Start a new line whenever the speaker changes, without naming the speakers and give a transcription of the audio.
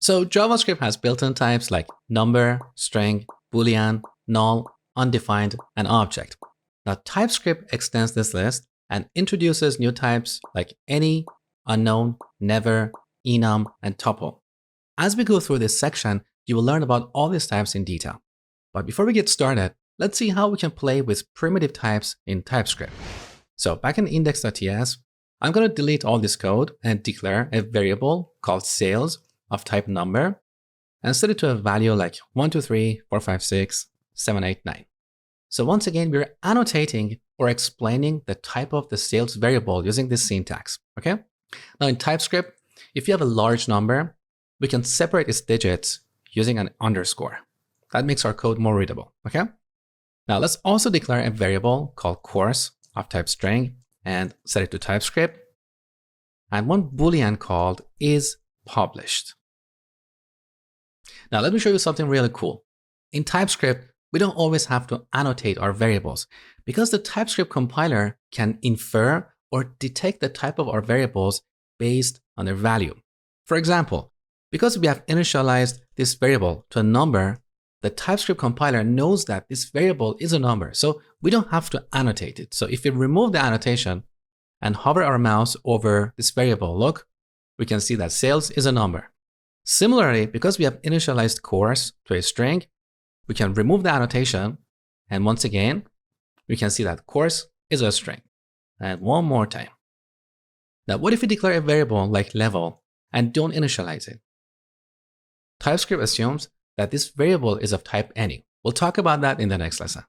So JavaScript has built-in types like number, string, boolean, null, undefined, and object. Now TypeScript extends this list and introduces new types like any, unknown, never, enum, and tuple. As we go through this section, you will learn about all these types in detail. But before we get started, let's see how we can play with primitive types in TypeScript. So back in index.ts, I'm going to delete all this code and declare a variable called sales of type number and set it to a value like 1, 2, 3, 4, 5, 6, 7, 8, 9. So once again, we're annotating or explaining the type of the sales variable using this syntax, okay? Now in TypeScript, if you have a large number, we can separate its digits using an underscore. That makes our code more readable, okay? Now let's also declare a variable called course of type string and set it to TypeScript, and one boolean called isPublished. Now let me show you something really cool. In TypeScript, we don't always have to annotate our variables because the TypeScript compiler can infer or detect the type of our variables based on their value. For example, because we have initialized this variable to a number, the TypeScript compiler knows that this variable is a number, so we don't have to annotate it. So if we remove the annotation and hover our mouse over this variable, look, we can see that sales is a number. Similarly, because we have initialized course to a string, we can remove the annotation, and once again, we can see that course is a string. And one more time. Now, what if we declare a variable like level and don't initialize it? TypeScript assumes that this variable is of type any. We'll talk about that in the next lesson.